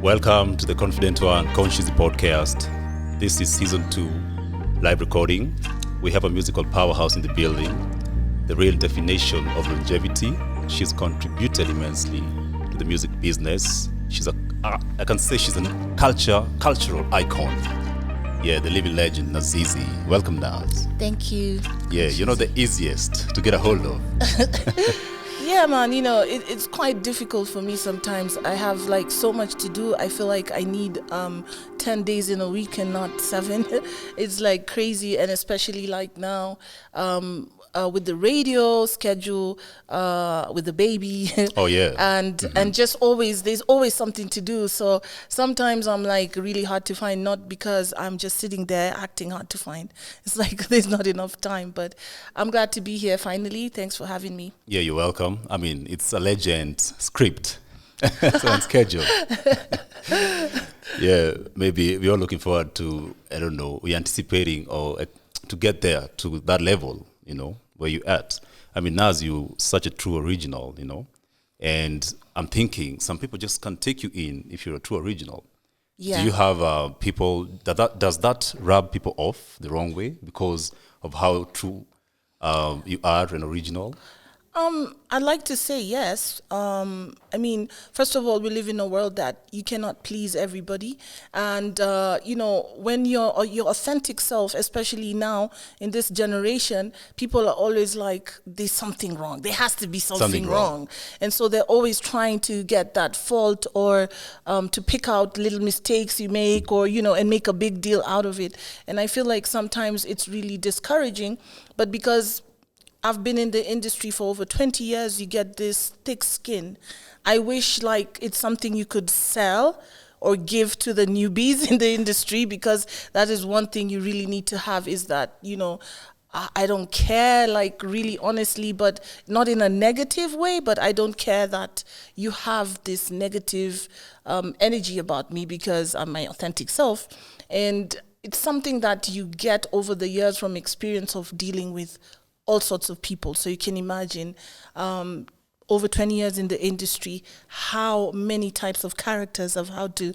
Welcome to the Confident One Conscious podcast. This is season 2, live recording. We have a musical powerhouse in the building, the real definition of longevity. She's contributed immensely to the music business. I can say she's a cultural icon. Yeah, the living legend, Nazizi. Welcome, Naz. Thank you. Yeah, you're not the easiest to get a hold of. Yeah, man, it's quite difficult for me sometimes. I have like so much to do. I feel like I need 10 days in a week and not 7. It's like crazy, and especially like now with the radio schedule, with the baby. Oh, yeah. And just always, there's always something to do. So sometimes I'm like really hard to find, not because I'm just sitting there acting hard to find. It's like there's not enough time, but I'm glad to be here finally. Thanks for having me. Yeah, you're welcome. I mean, it's a legend script. It's on schedule. Yeah, maybe we are looking forward to, I don't know, we're anticipating or to get there to that level, where you at. I mean, Naz, you such a true original, and I'm thinking some people just can't take you in if you're a true original. Yeah. Do you have people, does that rub people off the wrong way because of how true you are an original? I'd like to say yes. I mean, first of all, we live in a world that you cannot please everybody. And, when you're your authentic self, especially now in this generation, people are always like, there's something wrong. There has to be something wrong. And so they're always trying to get that fault or to pick out little mistakes you make or, and make a big deal out of it. And I feel like sometimes it's really discouraging, but because I've been in the industry for over 20 years, you get this thick skin. I wish like it's something you could sell or give to the newbies in the industry, because that is one thing you really need to have, is that, I don't care, like really honestly, but not in a negative way, but I don't care that you have this negative energy about me, because I'm my authentic self. And it's something that you get over the years from experience of dealing with all sorts of people. So you can imagine over 20 years in the industry, how many types of characters I've had to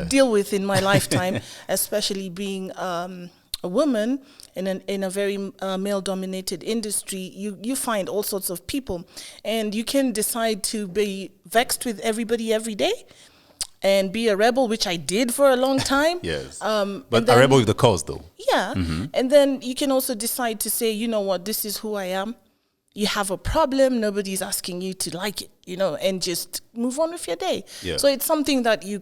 deal with in my lifetime, especially being a woman in a very male-dominated industry. You find all sorts of people, and you can decide to be vexed with everybody every day and be a rebel, which I did for a long time. Yes. But then, a rebel with the cause, though. Yeah. Mm-hmm. And then you can also decide to say, you know what, this is who I am. You have a problem, nobody's asking you to like it, and just move on with your day. Yeah. So it's something that you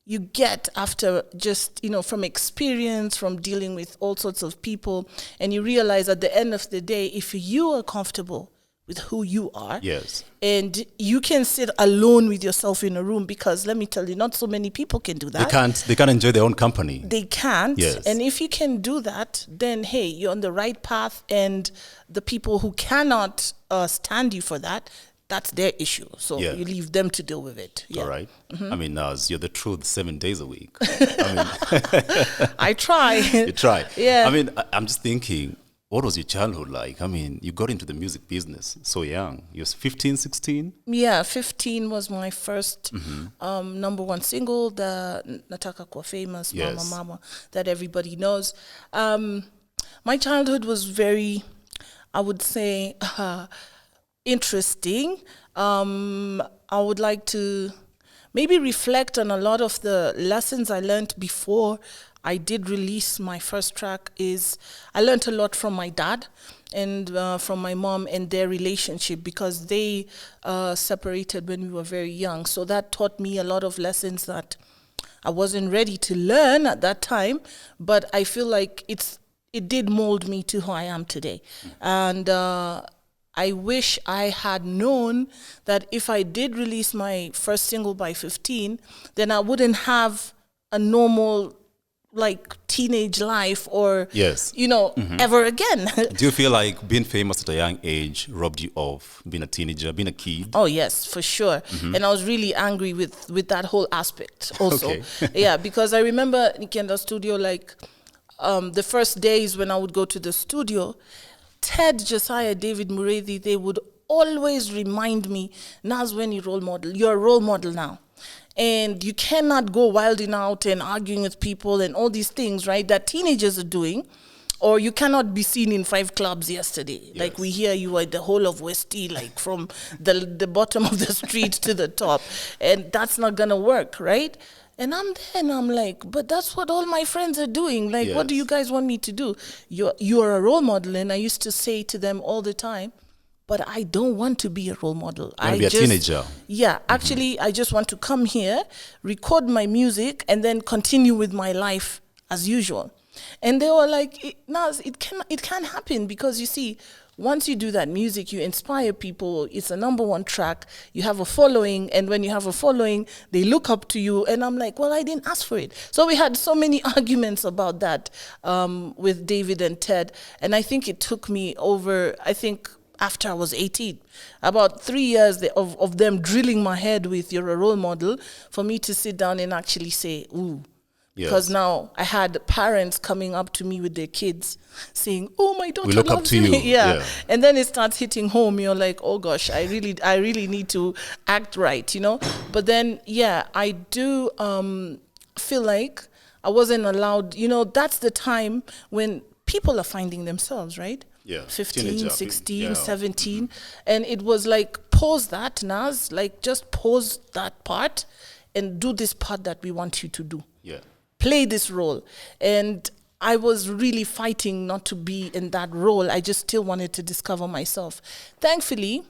you get after just, from experience, from dealing with all sorts of people. And you realize at the end of the day, if you are comfortable with who you are. Yes. And you can sit alone with yourself in a room, because let me tell you, not so many people can do that. They can't enjoy their own company. They can't. Yes. And if you can do that, then hey, you're on the right path, and the people who cannot stand you for that, that's their issue. So you leave them to deal with it. Yeah. All right. Mm-hmm. I mean, Naz, you're the truth 7 days a week. I try. You try. Yeah. I mean, I'm just thinking, what was your childhood like? I mean, you got into the music business so young. You was 15, 16? Yeah, 15 was my first number one single, the Nataka Kwa Famous, Mama Mama, that everybody knows. My childhood was very, I would say, interesting. I would like to maybe reflect on a lot of the lessons I learned before I did release my first track. I learned a lot from my dad and from my mom and their relationship, because they separated when we were very young. So that taught me a lot of lessons that I wasn't ready to learn at that time, but I feel like it did mold me to who I am today. And I wish I had known that if I did release my first single by 15, then I wouldn't have a normal like teenage life or, ever again. Do you feel like being famous at a young age robbed you of being a teenager, being a kid? Oh, yes, for sure. Mm-hmm. And I was really angry with that whole aspect also. Okay. Yeah, because I remember in the studio, like the first days when I would go to the studio, Ted, Josiah, David Muredi, they would always remind me, Naz, when you role model, you're a role model now. And you cannot go wilding out and arguing with people and all these things, right, that teenagers are doing. Or you cannot be seen in 5 clubs yesterday. Yes. Like we hear you at the whole of Westie, like from the bottom of the street to the top. And that's not going to work, right? And I'm there and I'm like, but that's what all my friends are doing. Like, what do Yes. you guys want me to do? You're a role model. And I used to say to them all the time, but I don't want to be a role model. I be a teenager. Yeah, actually, I just want to come here, record my music, and then continue with my life as usual. And they were like, Naz, it can't happen, because you see, once you do that music, you inspire people. It's a #1 track. You have a following, and when you have a following, they look up to you. And I'm like, well, I didn't ask for it. So we had so many arguments about that with David and Ted. And I think it took me over, after I was 18, about 3 years of them drilling my head with you're a role model, for me to sit down and actually say, ooh. Yes. Because now I had parents coming up to me with their kids saying, oh, my daughter We look up loves to me. you. Yeah. Yeah. And then it starts hitting home. You're like, oh gosh, I really need to act right, you know? But then, yeah, I do feel like I wasn't allowed, you know, that's the time when people are finding themselves, right? Yeah. 15, Teenager, 16, yeah. 17. And it was like, pause that, Naz. Like, just pause that part and do this part that we want you to do. Yeah. Play this role. And I was really fighting not to be in that role. I just still wanted to discover myself. Thankfully,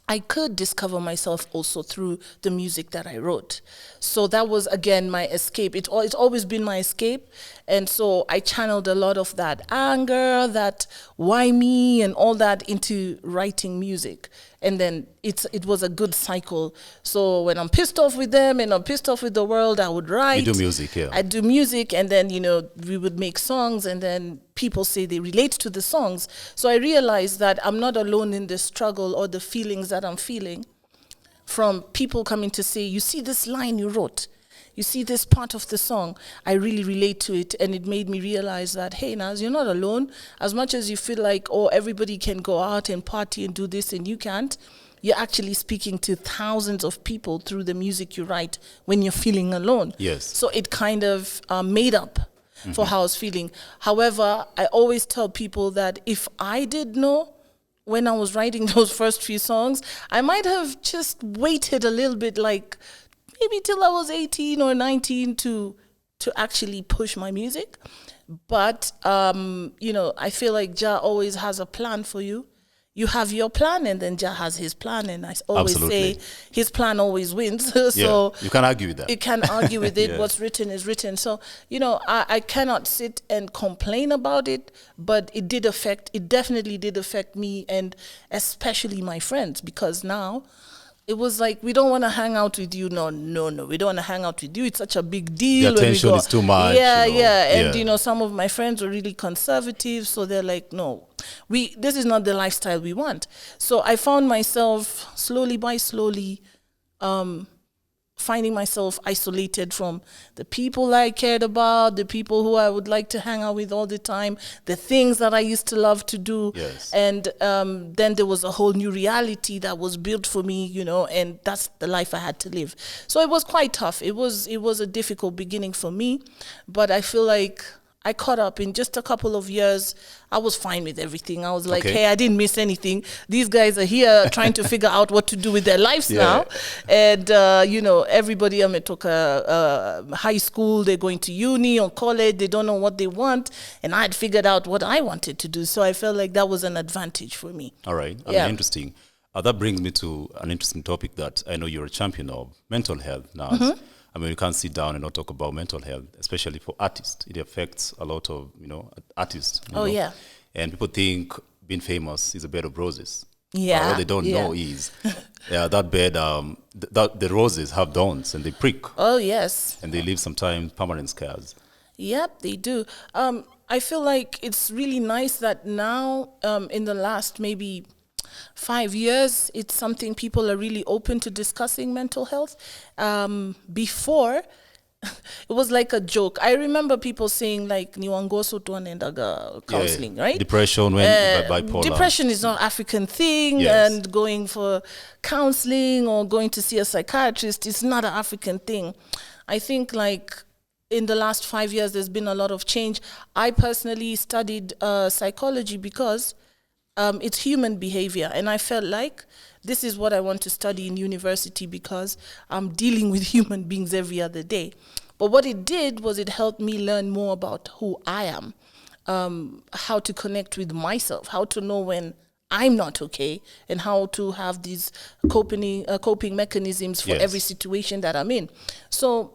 I could discover myself also through the music that I wrote. So that was, again, my escape. It's always been my escape. And so I channeled a lot of that anger, that why me, and all that into writing music. And then it was a good cycle. So when I'm pissed off with them and I'm pissed off with the world, I would write. You do music, yeah. I do music, and then, you know, we would make songs, and then people say they relate to the songs. So I realized that I'm not alone in the struggle or the feelings that I'm feeling from people coming to say, you see this line you wrote, you see this part of the song, I really relate to it. And it made me realize that, hey, Naz, you're not alone. As much as you feel like, oh, everybody can go out and party and do this and you can't, you're actually speaking to thousands of people through the music you write when you're feeling alone. Yes. So it kind of made up for how I was feeling. However, I always tell people that if I did know when I was writing those first few songs, I might have just waited a little bit, like maybe till I was 18 or 19 to actually push my music. But, you know, I feel like Jah always has a plan for you. You have your plan, and then Jah has his plan. And I always Absolutely. say his plan always wins. So yeah. You can't argue with that. you can't argue with it. Yeah. What's written is written. So, you know, I cannot sit and complain about it, but it definitely did affect me, and especially my friends, because now it was like, we don't want to hang out with you. No, we don't want to hang out with you. It's such a big deal. The attention is too much. Yeah, you know. yeah. And, Yeah. you know, some of my friends were really conservative. So they're like, no, this is not the lifestyle we want. So I found myself slowly finding myself isolated from the people I cared about, the people who I would like to hang out with all the time, the things that I used to love to do. Yes. And then there was a whole new reality that was built for me, you know, and that's the life I had to live. So it was quite tough. It was a difficult beginning for me, but I feel like I caught up in just a couple of years. I was fine with everything. I was like, Okay. hey, I didn't miss anything. These guys are here trying to figure out what to do with their lives Yeah. now. And, you know, everybody I'm at high school, they're going to uni or college. They don't know what they want. And I had figured out what I wanted to do. So I felt like that was an advantage for me. All right. I Yeah. mean, interesting. That brings me to an interesting topic that I know you're a champion of, mental health now. I mean, you can't sit down and not talk about mental health, especially for artists. It affects a lot of, you know, artists. You know? Yeah. And people think being famous is a bed of roses. Yeah. What they don't know is that bed, the roses have thorns and they prick. Oh, yes. And they leave sometimes permanent scars. Yep, they do. I feel like it's really nice that now, in the last maybe 5 years, it's something people are really open to discussing mental health. Before, it was like a joke. I remember people saying like niwangoso tu anaendaga counseling, right? Depression when bipolar. Depression is not African thing, Yes. and going for counseling or going to see a psychiatrist is not an African thing. I think like in the last 5 years there's been a lot of change. I personally studied psychology because it's human behavior, and I felt like this is what I want to study in university because I'm dealing with human beings every other day. But what it did was it helped me learn more about who I am, how to connect with myself, how to know when I'm not okay, and how to have these coping mechanisms for every situation that I'm in. So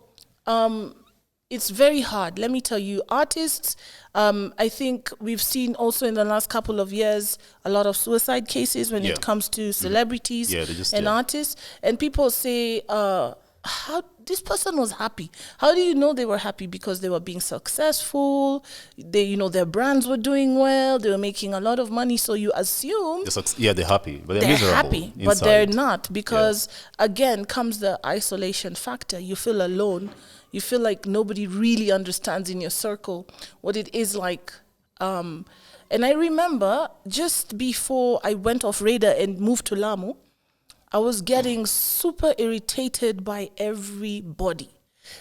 it's very hard. Let me tell you, artists, I think we've seen also in the last couple of years a lot of suicide cases when it comes to celebrities and artists. And people say, how this person was happy. How do you know they were happy? Because they were being successful. They, their brands were doing well. They were making a lot of money. So you assume they're happy, but they're miserable happy, inside. but they're not, because again comes the isolation factor. You feel alone. You feel like nobody really understands in your circle what it is like. And I remember just before I went off radar and moved to Lamu, I was getting super irritated by everybody.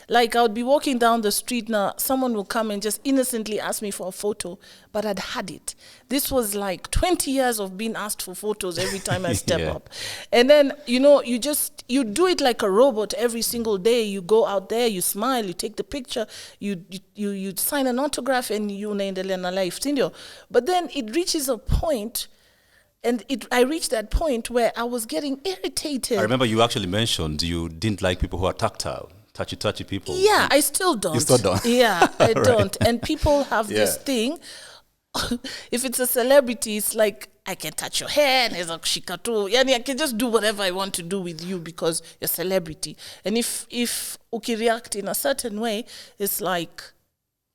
Like I would be walking down the street now, someone will come and just innocently ask me for a photo, but I'd had it. This was like 20 years of being asked for photos every time I step up. And then, you do it like a robot every single day. You go out there, you smile, you take the picture, you sign an autograph, and you unaendelea na life. But then it reaches a point, and I reached that point where I was getting irritated. I remember you actually mentioned you didn't like people who are tactile. Touchy people. Yeah, I still don't. You still don't? Yeah, I Right. don't. And people have this thing. If it's a celebrity, it's like, I can touch your hair, and there's a shikatu. Yani, I can just do whatever I want to do with you because you're a celebrity. And if ukireact in a certain way, it's like,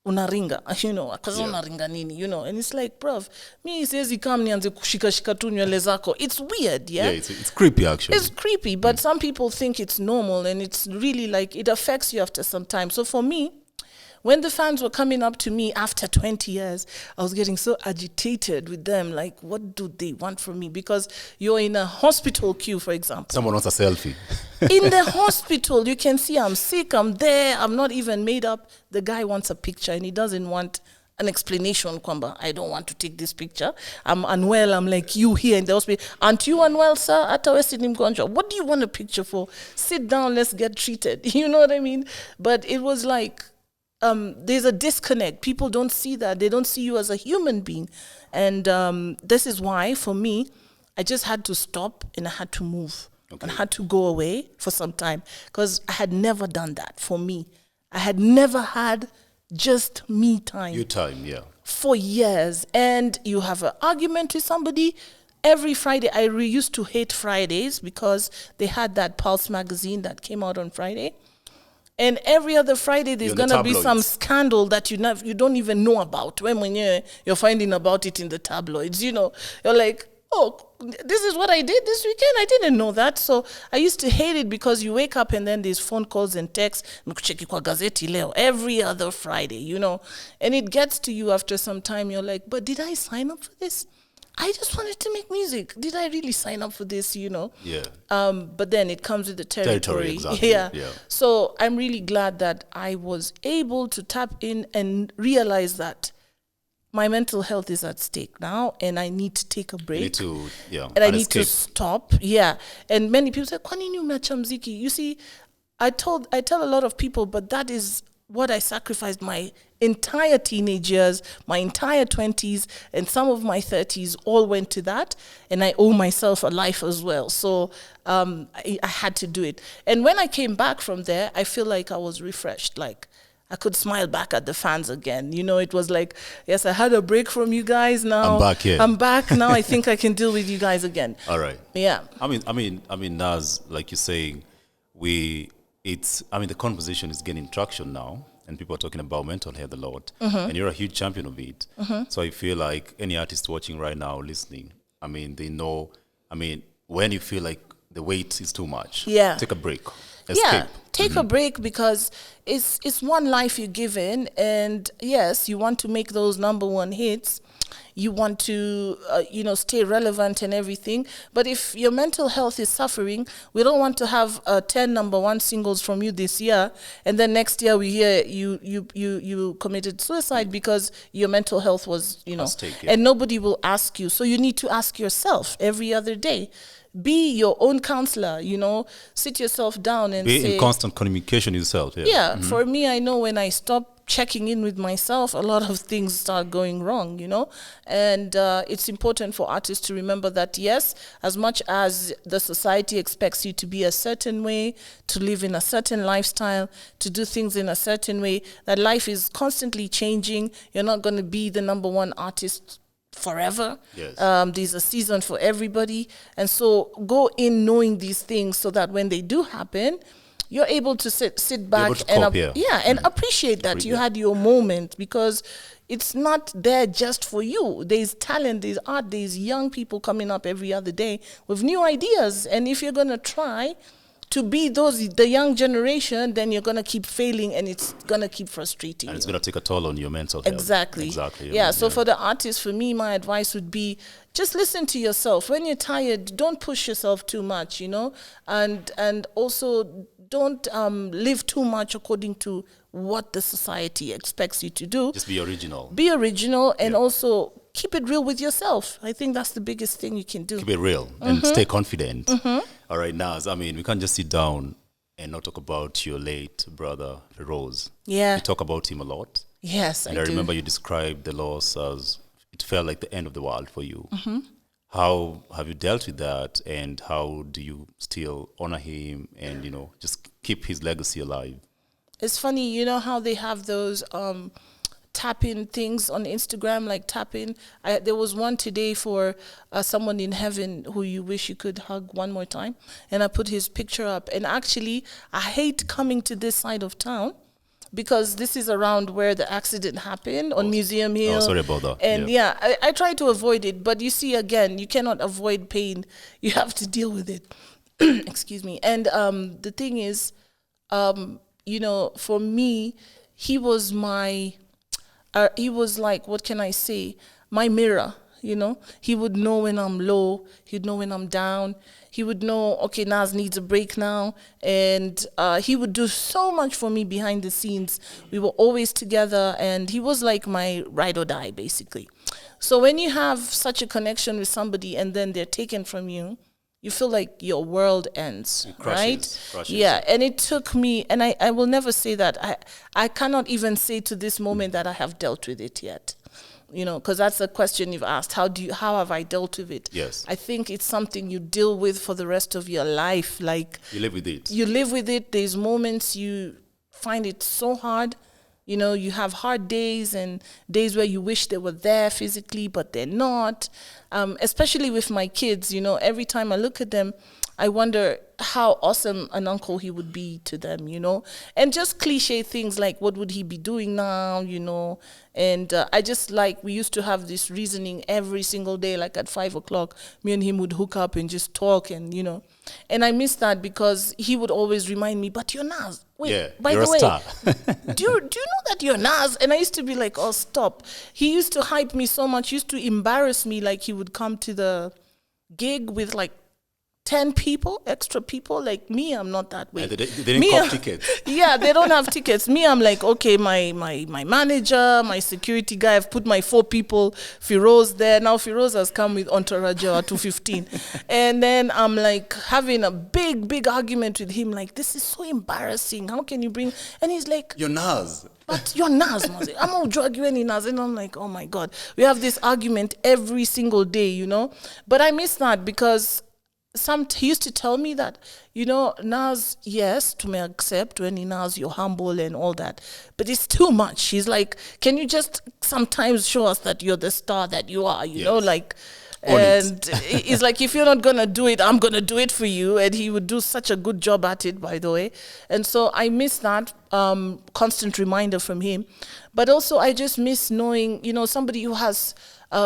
unaringa, because unaringa nini, and it's like, bruv, me siwezi come nianze kushika tu nywele zako. It's weird, Yeah, it's creepy actually. It's creepy, but some people think it's normal, and it's really like, it affects you after some time. So for me, when the fans were coming up to me after 20 years, I was getting so agitated with them. Like, what do they want from me? Because you're in a hospital queue, for example. Someone wants a selfie. In the hospital, you can see I'm sick, I'm there, I'm not even made up. The guy wants a picture, and he doesn't want an explanation, kwamba, I don't want to take this picture. I'm unwell. I'm like, you here in the hospital. Aren't you unwell, sir? What do you want a picture for? Sit down, let's get treated. You know what I mean? But it was like, there's a disconnect. People don't see that. They don't see you as a human being. And this is why, for me, I just had to stop and I had to move. And I had to go away for some time because I had never done that for me. I had never had just me time. Your time, yeah. For years. And you have an argument with somebody every Friday. I used to hate Fridays because they had that Pulse magazine that came out on Friday. And every other Friday, there's going to be some scandal that you don't even know about. When you're finding about it in the tabloids, you're like, oh, this is what I did this weekend. I didn't know that. So I used to hate it because you wake up and then there's phone calls and texts. Every other Friday, And it gets to you after some time. You're like, but did I sign up for this? I just wanted to make music. Did I really sign up for this, Yeah. But then it comes with the territory. Exactly. Yeah. So I'm really glad that I was able to tap in and realize that my mental health is at stake now, and I need to take a break. And I need to stop. Yeah. And many people say, "Kwa nini umeacha mziki?" You see, I tell a lot of people, but that is what I sacrificed my entire teenage years, my entire 20s, and some of my 30s all went to that. And I owe myself a life as well. So I had to do it. And when I came back from there, I feel like I was refreshed. Like I could smile back at the fans again. It was like, yes, I had a break from you guys. Now I'm back here. I'm back now. I think I can deal with you guys again. All right. Yeah. I mean, Naz, like you're saying, the conversation is gaining traction now, and people are talking about mental health a lot, and you're a huge champion of it. So I feel like any artist watching right now, listening, they know, when you feel like the weight is too much, take a break. escape. Take a break, because it's one life you're given, and yes, you want to make those number one hits. You want to, stay relevant and everything. But if your mental health is suffering, we don't want to have 10 number one singles from you this year, and then next year we hear you committed suicide because your mental health was, and nobody will ask you. So you need to ask yourself every other day. Be your own counselor, sit yourself down and be say, in constant communication yourself. Yeah, for me, I know when I stop checking in with myself, a lot of things start going wrong, and it's important for artists to remember that, yes, as much as the society expects you to be a certain way, to live in a certain lifestyle, to do things in a certain way, that life is constantly changing. You're not going to be the number one artist forever. Yes. There's a season for everybody, and so go in knowing these things so that when they do happen, you're able to sit back and appreciate that you had your moment, because it's not there just for you. There's talent, there's art, there's young people coming up every other day with new ideas, and if you're gonna try to be the young generation, then you're gonna keep failing, and it's gonna keep frustrating and it's you. gonna take a toll on your mental health. Exactly. Yeah. So for the artist, for me, my advice would be just listen to yourself. When you're tired, don't push yourself too much, and also don't live too much according to what the society expects you to do. Just be original. Be original, and also keep it real with yourself. I think that's the biggest thing you can do. Keep it real and stay confident. All right, Naz, we can't just sit down and not talk about your late brother, Ferouz. Yeah. You talk about him a lot. Yes, and I do. remember you described the loss as it felt like the end of the world for you. How have you dealt with that, and how do you still honor him and, just keep his legacy alive? It's funny, how they have those tap-in things on Instagram, like tap-in. There was one today for someone in heaven who you wish you could hug one more time, and I put his picture up. And actually, I hate coming to this side of town, because this is around where the accident happened on Museum Hill. Oh, sorry about that. And I try to avoid it, but you see, again, you cannot avoid pain. You have to deal with it. Excuse me. And the thing is, for me, he was he was like, what can I say? My mirror, He would know when I'm low. He'd know when I'm down. He would know, okay, Naz needs a break now. And he would do so much for me behind the scenes. We were always together, and he was like my ride or die, basically. So when you have such a connection with somebody and then they're taken from you, you feel like your world ends, right? Yeah, and it took me, and I will never say that. I cannot even say to this moment that I have dealt with it yet. Because that's a question you've asked. How have I dealt with it? Yes. I think it's something you deal with for the rest of your life. Like, you live with it. You live with it. There's moments you find it so hard. You have hard days and days where you wish they were there physically, but they're not. Especially with my kids, every time I look at them, I wonder how awesome an uncle he would be to them, and just cliche things like, what would he be doing now, and I just we used to have this reasoning every single day, like at 5:00, me and him would hook up and just talk, and and I miss that, because he would always remind me, but you're Naz. Wait, by the way, star. do you know that you're Naz? And I used to be like, oh, stop. He used to hype me so much, used to embarrass me, like he would come to the gig with 10 people, extra people. Like me, I'm not that way. And they didn't cop tickets. Yeah, they don't have tickets. Me, I'm like, okay, my manager, my security guy, I've put my 4 people, Ferouz there. Now Ferouz has come with entourage at 2:15. And then I'm like having a big argument with him, like, this is so embarrassing. How can you bring... And he's like... You're Naz. But you're Naz, Mazi. I'm going to drag you any Naz. And I'm like, oh my God. We have this argument every single day, But I miss that, because... he used to tell me that, Naz, yes, to me accept when he Naz, you're humble and all that, but it's too much. He's like, can you just sometimes show us that you're the star that you are, you know, like, and he's like, if you're not going to do it, I'm going to do it for you. And he would do such a good job at it, by the way. And so I miss that constant reminder from him. But also I just miss knowing, somebody who has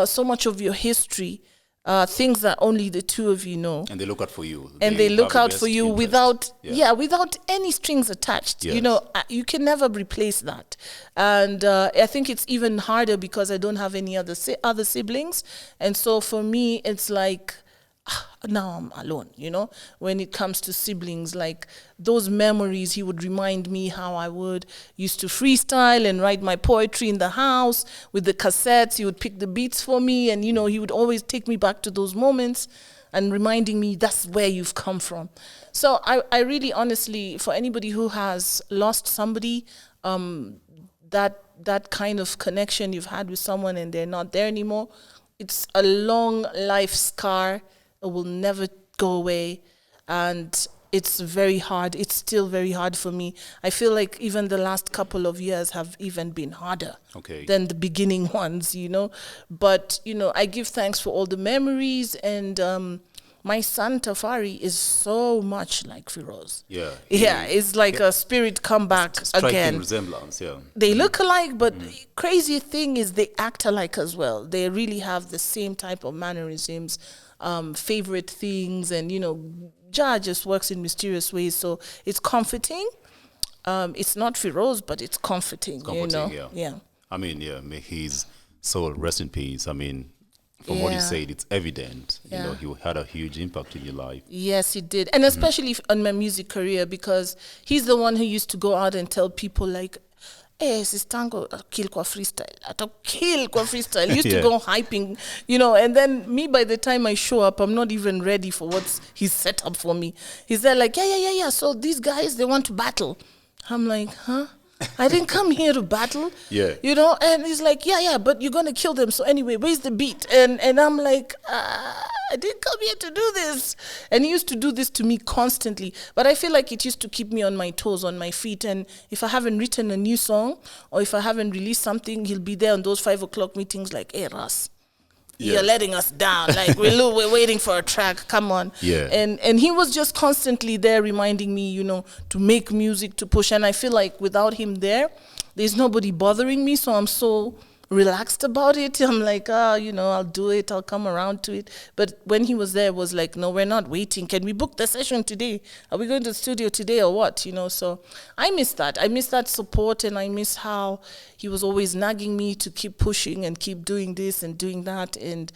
so much of your history, things that only the two of you know. And they look out for you. And they look have the out best for you interest. without any strings attached. Yes. You know, you can never replace that. And I think it's even harder because I don't have any other siblings. And so for me, it's like, now I'm alone, you know, when it comes to siblings, like those memories, he would remind me how I would used to freestyle and write my poetry in the house with the cassettes. He would pick the beats for me, and, you know, he would always take me back to those moments and reminding me that's where you've come from. So I really, honestly, for anybody who has lost somebody, that kind of connection you've had with someone and they're not there anymore, it's a long life scar. It will never go away, and it's very hard. It's still very hard for me. I feel like even the last couple of years have even been harder than the beginning ones, you know. But, you know, I give thanks for all the memories, and my son Tafari is so much like Ferouz. Yeah, it's like a spirit come back again. Resemblance, yeah. They look alike, but crazy thing is they act alike as well. They really have the same type of mannerisms, favorite things, and, you know, Jah just works in mysterious ways, so it's comforting. It's not Feroz, but it's comforting. You know? Yeah. I mean, may his soul rest in peace. I mean, from what you said, it's evident. You know, he had a huge impact in your life. Yes, he did, and especially on my music career, because he's the one who used to go out and tell people like, "Hey, sistango, kill kwa freestyle. Kill kwa freestyle." He used to go hyping, you know, and then me, by the time I show up, I'm not even ready for what he's set up for me. He's there like, yeah. So these guys, they want to battle. I'm like, huh? I didn't come here to battle. You know, and he's like, yeah, but you're going to kill them. So anyway, where's the beat? And I'm like, I didn't come here to do this. And he used to do this to me constantly. But I feel like it used to keep me on my toes, on my feet. And if I haven't written a new song, or if I haven't released something, he'll be there on those 5 o'clock meetings like, "Hey, Russ, you're letting us down. Like, we're waiting for a track. Come on." And he was just constantly there reminding me, you know, to make music, to push. And I feel like without him there's nobody bothering me. So I'm so relaxed about it. I'm like, you know, I'll do it. I'll come around to it. But when he was there, it was like, no, we're not waiting. Can we book the session today? Are we going to the studio today or what? You know, so I miss that. I miss that support, and I miss how he was always nagging me to keep pushing and keep doing this and doing that. And,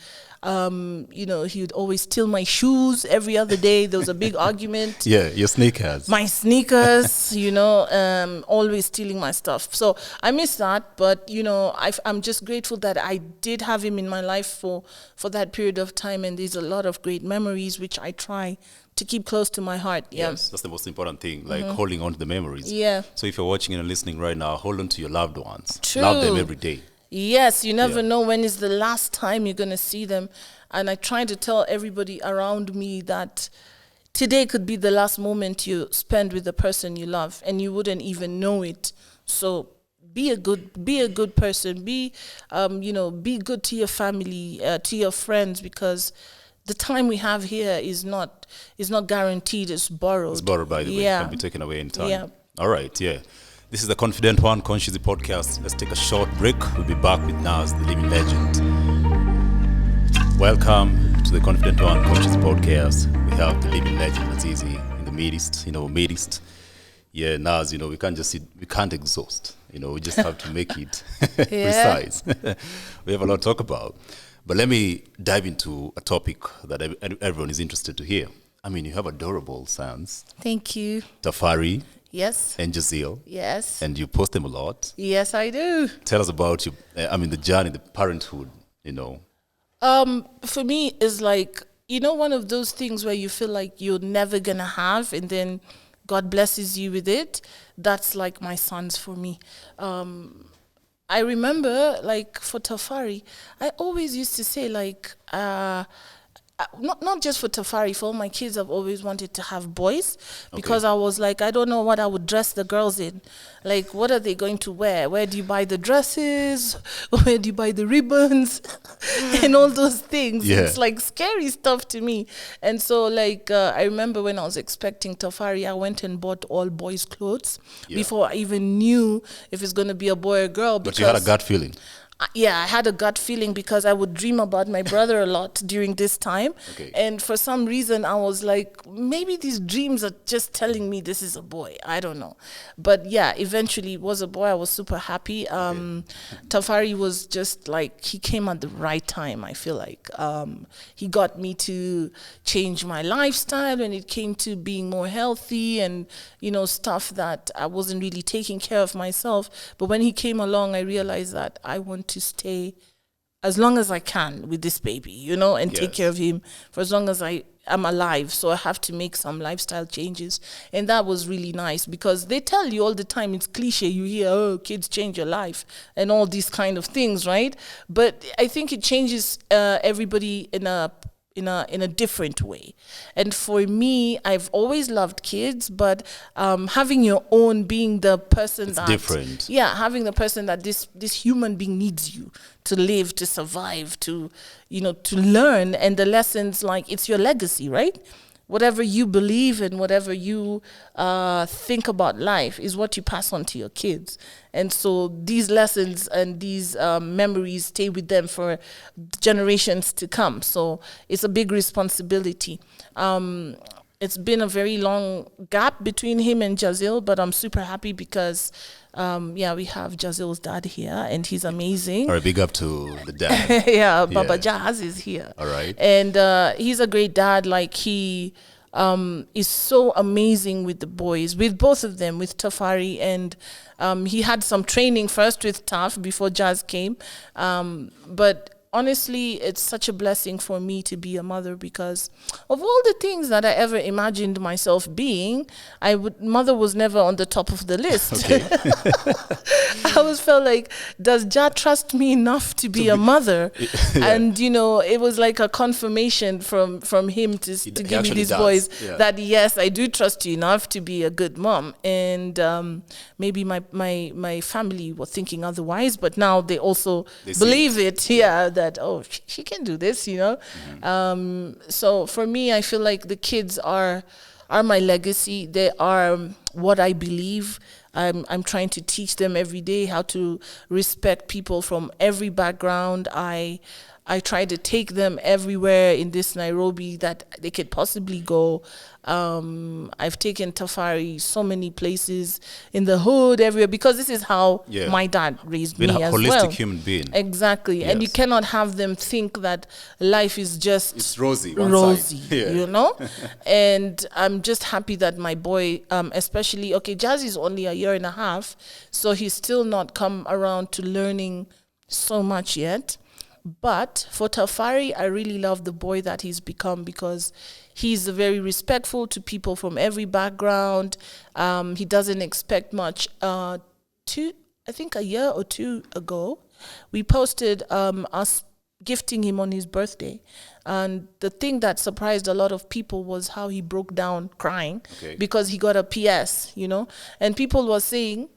you know, he would always steal my shoes every other day. There was a big argument. Your sneakers. My sneakers, you know, always stealing my stuff. So I miss that. But, you know, I'm just grateful that I did have him in my life for that period of time. And there's a lot of great memories, which I try to keep close to my heart. Yes, that's the most important thing, like holding on to the memories. So if you're watching and listening right now, hold on to your loved ones. True. Love them every day. Yes, you never know when is the last time you're going to see them. And I try to tell everybody around me that today could be the last moment you spend with the person you love, and you wouldn't even know it. So be a good person. Be, you know, be good to your family, to your friends, because the time we have here is not guaranteed. It's borrowed. It's borrowed, by the way. It can be taken away in time. All right, This is the Confident One Consciously podcast. Let's take a short break. We'll be back with Naz, the living legend. Welcome to the Confident One Consciously podcast. We have the living legend, Nazizi, in the midst. Yeah, Naz, you know, we can't exhaust. You know, we just have to make it precise. We have a lot to talk about. But let me dive into a topic that everyone is interested to hear. I mean, you have adorable sons. Thank you. Tafari. Yes. And Jazeel. Yes. And you post them a lot. Yes, I do. Tell us about the journey, the parenthood, you know. For me, it's like, you know, one of those things where you feel like you're never going to have, and then God blesses you with it. That's like my sons for me. I remember, like, for Tafari, I always used to say, like, not just for Tafari, for all my kids, I've always wanted to have boys, because I was like, I don't know what I would dress the girls in. Like, what are they going to wear? Where do you buy the dresses? Where do you buy the ribbons? And all those things. It's like scary stuff to me. And so, like, I remember when I was expecting Tafari, I went and bought all boys' clothes before I even knew if it's going to be a boy or girl. But you had a gut feeling. Yeah, I had a gut feeling because I would dream about my brother a lot during this time. Okay. And for some reason, I was like, maybe these dreams are just telling me this is a boy. I don't know. But yeah, eventually it was a boy. I was super happy. Tafari was just like, he came at the right time, I feel like. He got me to change my lifestyle when it came to being more healthy and, stuff that I wasn't really taking care of myself. But when he came along, I realized that I want to stay as long as I can with this baby, and take care of him for as long as I am alive. So I have to make some lifestyle changes. And that was really nice because they tell you all the time, it's cliche, you hear, oh, kids change your life and all these kind of things, right? But I think it changes everybody in a different way. And for me, I've always loved kids, but having your own, being the person that's different. Yeah, having the person that this human being needs you to live, to survive, to learn, and the lessons, like, it's your legacy, right? Whatever you believe and whatever you think about life is what you pass on to your kids. And so these lessons and these memories stay with them for generations to come. So it's a big responsibility. It's been a very long gap between him and Jazil, but I'm super happy because, we have Jazil's dad here, and he's amazing. All right, big up to the dad. Baba Jazz is here. All right. And he's a great dad. Like, he is so amazing with the boys, with both of them, with Tafari. And he had some training first with Taf before Jazz came. But honestly, it's such a blessing for me to be a mother because of all the things that I ever imagined myself being, mother was never on the top of the list. Okay. I always felt like, does Jah trust me enough to be a mother? Yeah. And, it was like a confirmation from him to give me these boys that, yes, I do trust you enough to be a good mom. And maybe my family were thinking otherwise, but now they also believe it. Yeah, that, oh, she can do this, Mm-hmm. So for me, I feel like the kids are my legacy. They are what I believe. I'm trying to teach them every day how to respect people from every background. I try to take them everywhere in this Nairobi that they could possibly go. I've taken Tafari so many places in the hood, everywhere, because this is how my dad raised me as well. Being a holistic human being. Exactly. Yes. And you cannot have them think that life is just... It's rosy. And I'm just happy that my boy, especially... Okay, Jazz is only a year and a half, so he's still not come around to learning so much yet. But for Tafari, I really love the boy that he's become because he's very respectful to people from every background. He doesn't expect much. I think a year or two ago, we posted us gifting him on his birthday. And the thing that surprised a lot of people was how he broke down crying because he got a PS, and people were saying,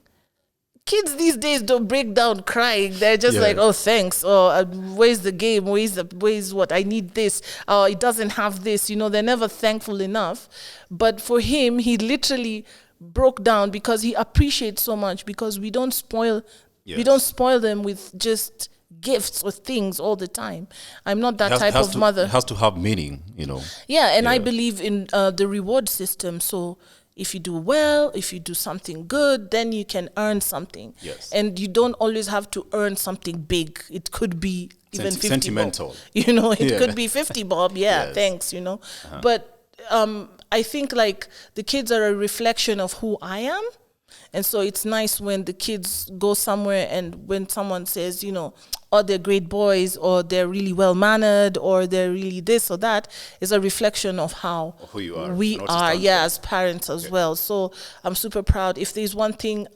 kids these days don't break down crying. They're just like, oh, thanks. Or where's the game? Where's what? I need this. It doesn't have this. They're never thankful enough. But for him, he literally broke down because he appreciates so much because we don't spoil them with just gifts or things all the time. I'm not that type of mother. It has to have meaning, Yeah, and I believe in the reward system. So if you do well, if you do something good, then you can earn something. Yes. And you don't always have to earn something big. It could be even 50 sentimental. bob. It could be 50 bob. Yeah, yes. Thanks, Uh-huh. But I think like the kids are a reflection of who I am. And so it's nice when the kids go somewhere and when someone says, oh, they're great boys or they're really well-mannered or they're really this or that, is a reflection of how who you are. We are, as parents as well. So I'm super proud. If there's one thing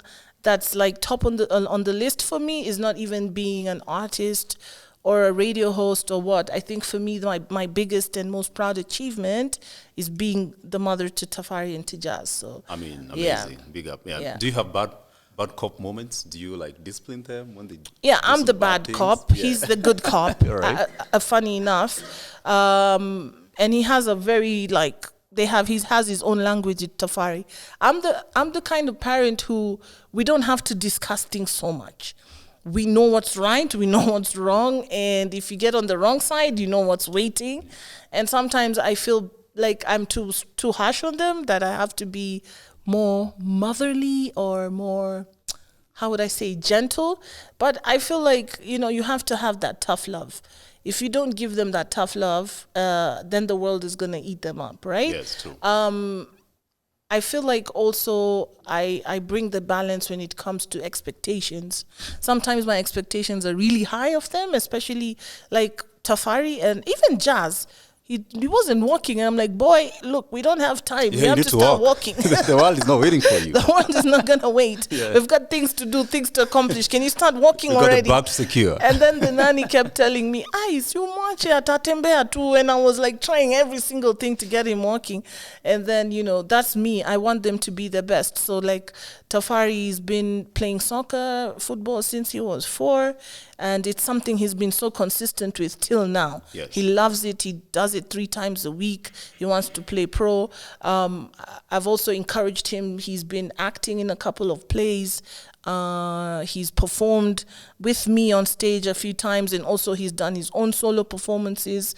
that's like top on the list for me is not even being an artist or a radio host or what. I think for me, my biggest and most proud achievement is being the mother to Tafari and to Jazz. So amazing. Yeah. Big up. Yeah. Do you have bad cop moments? Do you like discipline them when they? Yeah, I'm the bad cop. Yeah. He's the good cop. Right. Funny enough, and he has a very he has his own language with Tafari. I'm the kind of parent who we don't have to discuss things so much. we know what's right, we know what's wrong, and if you get on the wrong side, you know what's waiting. And sometimes I feel like I'm too harsh on them, that I have to be more motherly or more, how would I say, gentle. But I feel like, you have to have that tough love. If you don't give them that tough love, then the world is going to eat them up, right? Yes, true. I feel like also I bring the balance when it comes to expectations. Sometimes my expectations are really high of them, especially like Tafari and even Jazz. He wasn't walking, and I'm like, boy, look, we don't have time. Yeah, we have to start walk. walking. The world is not waiting for you. The world is not going to wait. Yeah. We've got things to do, things to accomplish. Can you start walking We've already? got the bag to secure. And then the nanny kept telling me, Ice, you march at Atembea too. And I was like trying every single thing to get him walking. And then, that's me. I want them to be the best. So like Tafari's been playing football since he was 4. And it's something he's been so consistent with till now. Yes. He loves it. He does it 3 times a week. He wants to play pro. I've also encouraged him. He's been acting in a couple of plays. He's performed with me on stage a few times, and also he's done his own solo performances,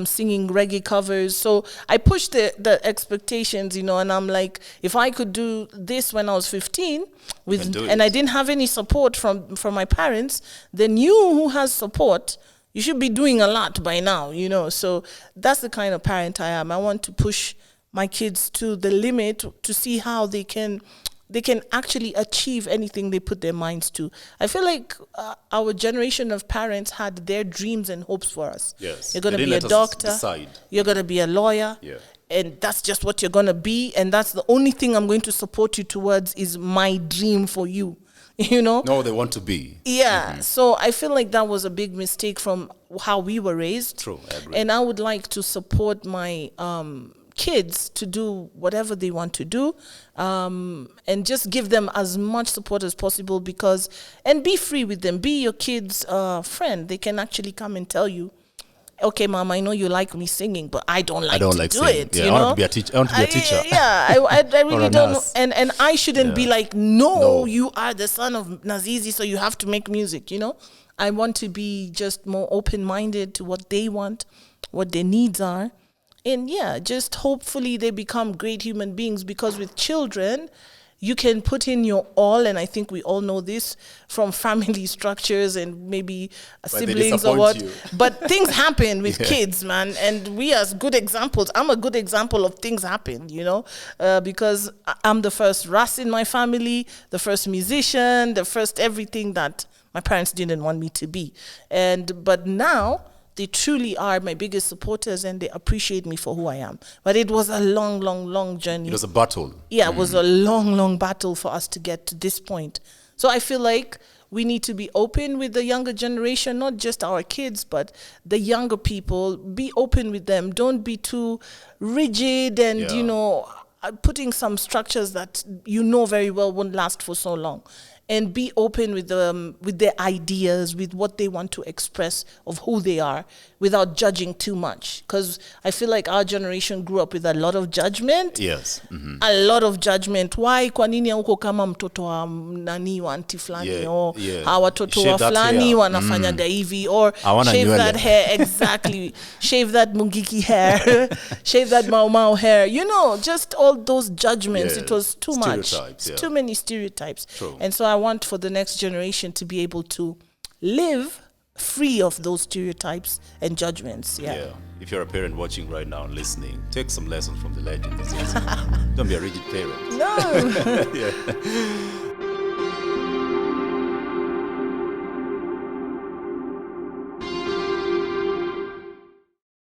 singing reggae covers. So I push the expectations, and I'm like, if I could do this when I was 15, and I didn't have any support from my parents, then you who has support, you should be doing a lot by now, So that's the kind of parent I am. I want to push my kids to the limit to see how they can actually achieve anything they put their minds to. I feel like our generation of parents had their dreams and hopes for us. Yes. You're going to be a doctor. You're going to be a lawyer. Yeah. And that's just what you're going to be. And that's the only thing I'm going to support you towards is my dream for you. No, they want to be. Yeah. Mm-hmm. So I feel like that was a big mistake from how we were raised. True, I agree. And I would like to support my kids to do whatever they want to do, and just give them as much support as possible, and be free with them. Be your kids' friend. They can actually come and tell you, okay, Mom, I know you like me singing, but I don't like to do singing. it. Yeah, I want to be a teacher. I want to be a teacher. I really don't know. And I shouldn't be like, no, you are the son of Nazizi, so you have to make music, I want to be just more open-minded to what they want, what their needs are. And just hopefully they become great human beings, because with children, you can put in your all, and I think we all know this from family structures and maybe siblings or what. But things happen with kids, man, and we are good examples. I'm a good example of things happen, because I'm the first Ras in my family, the first musician, the first everything that my parents didn't want me to be. But now, they truly are my biggest supporters, and they appreciate me for who I am. But it was a long, long, long journey. It was a battle. Yeah, it was a long, long battle for us to get to this point. So I feel like we need to be open with the younger generation, not just our kids, but the younger people. Be open with them. Don't be too rigid and, putting some structures that very well won't last for so long. And be open with their ideas, with what they want to express of who they are, without judging too much. Because I feel like our generation grew up with a lot of judgment. Yes. Mm-hmm. A lot of judgment. Why kwa nini huko kama mtoto wa nani wa auntie flani, or hawa watoto wa flani wanafanyaga hivi, or shave that hair, exactly. Shave that mungiki hair, shave that mau hair. Just all those judgments. It was too much. Too many stereotypes. True. And so I want for the next generation to be able to live free of those stereotypes and judgments. Yeah. If you're a parent watching right now and listening, take some lessons from the legend. Don't be a rigid parent. No.